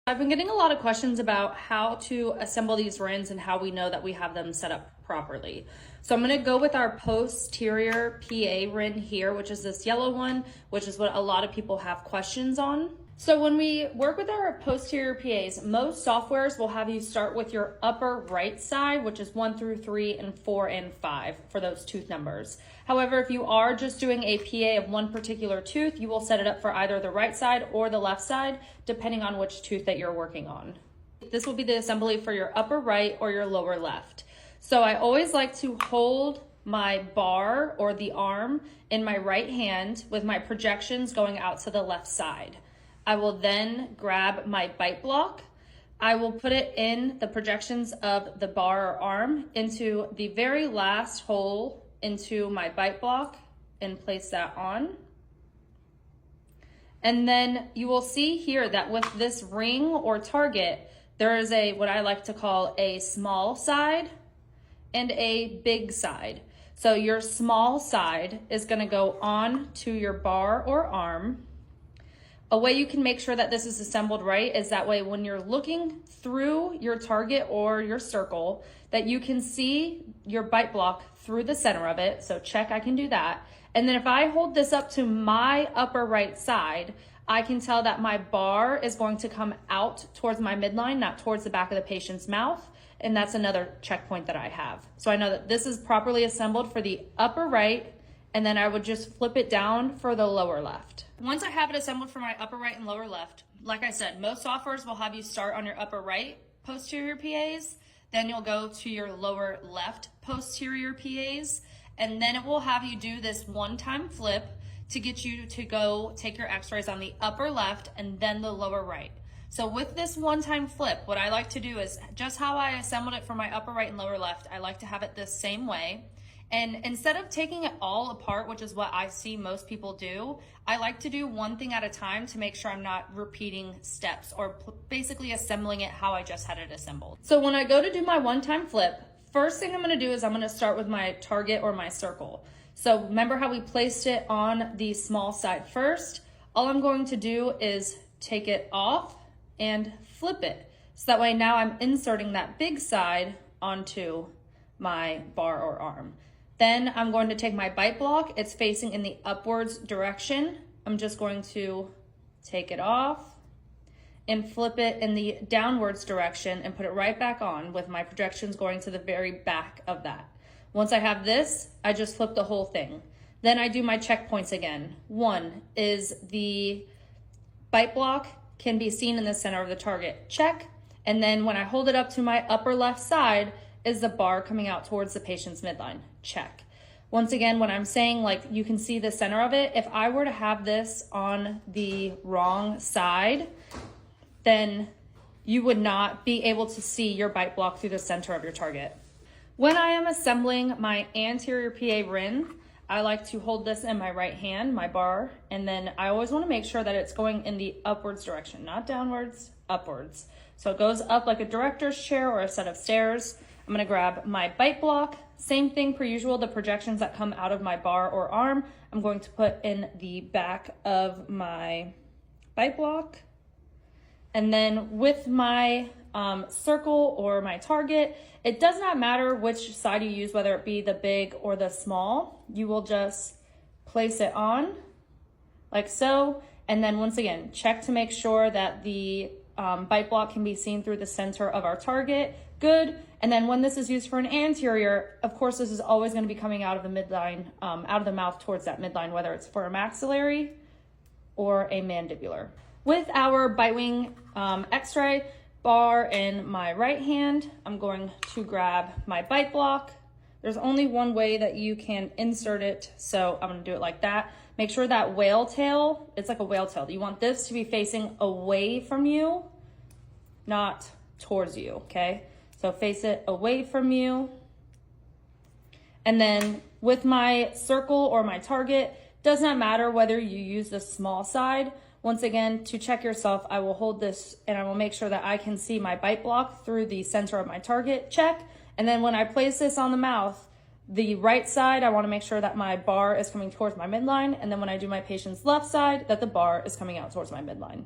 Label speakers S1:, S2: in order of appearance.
S1: I've been getting a lot of questions about how to assemble these Rinns and how we know that we have them set up properly. So I'm going to go with our posterior PA Rinn here, which is this yellow one, which is what a lot of people have questions on. So when we work with our posterior PAs, most softwares will have you start with your upper right side, which is 1 through 3 and 4 and 5 for those tooth numbers. However, if you are just doing a PA of one particular tooth, you will set it up for either the right side or the left side, depending on which tooth that you're working on. This will be the assembly for your upper right or your lower left. So I always like to hold my bar or the arm in my right hand with my projections going out to the left side. I will then grab my bite block. I will put it in the projections of the bar or arm into the very last hole into my bite block and place that on. And then you will see here that with this ring or target, there is a, what I like to call a small side and a big side. So your small side is going to go on to your bar or arm. A way you can make sure that this is assembled right is that way when you're looking through your target or your circle, that you can see your bite block through the center of it. So check, I can do that. And then if I hold this up to my upper right side, I can tell that my bar is going to come out towards my midline, not towards the back of the patient's mouth. And that's another checkpoint that I have. So I know that this is properly assembled for the upper right, and then I would just flip it down for the lower left. Once I have it assembled for my upper right and lower left, like I said, most softwares will have you start on your upper right posterior PAs, then you'll go to your lower left posterior PAs, and then it will have you do this one-time flip to get you to go take your x-rays on the upper left and then the lower right. So with this one-time flip, what I like to do is just how I assembled it for my upper right and lower left, I like to have it this same way. And instead of taking it all apart, which is what I see most people do, I like to do one thing at a time to make sure I'm not repeating steps or basically assembling it how I just had it assembled. So when I go to do my one-time flip, first thing I'm going to do is I'm going to start with my target or my circle. So remember how we placed it on the small side first? All I'm going to do is take it off and flip it. So that way now I'm inserting that big side onto my bar or arm. Then I'm going to take my bite block. It's facing in the upwards direction. I'm just going to take it off and flip it in the downwards direction and put it right back on with my projections going to the very back of that. Once I have this, I just flip the whole thing. Then I do my checkpoints again. One is the bite block can be seen in the center of the target. Check. And then when I hold it up to my upper left side, is the bar coming out towards the patient's midline? Check. Once again, when I'm saying like you can see the center of it, if I were to have this on the wrong side, then you would not be able to see your bite block through the center of your target. When I am assembling my anterior PA Rinn, I like to hold this in my right hand, my bar, and then I always want to make sure that it's going in the upwards direction, not downwards, upwards. So it goes up like a director's chair or a set of stairs. I'm going to grab my bite block. Same thing per usual, the projections that come out of my bar or arm, I'm going to put in the back of my bite block. And then with my circle or my target, it does not matter which side you use, whether it be the big or the small. You will just place it on like so. And then once again, check to make sure that the bite block can be seen through the center of our target. Good. And then when this is used for an anterior, of course, this is always going to be coming out of the midline, out of the mouth towards that midline, whether it's for a maxillary or a mandibular. With our bite wing x-ray bar in my right hand, I'm going to grab my bite block. There's only one way that you can insert it, so I'm going to do it like that. Make sure that whale tail, it's like a whale tail. You want this to be facing away from you, not towards you, okay? So face it away from you. And then with my circle or my target, does not matter whether you use the small side. Once again, to check yourself, I will hold this and I will make sure that I can see my bite block through the center of my target. Check. And then when I place this on the mouth, the right side, I want to make sure that my bar is coming towards my midline. And then when I do my patient's left side, that the bar is coming out towards my midline.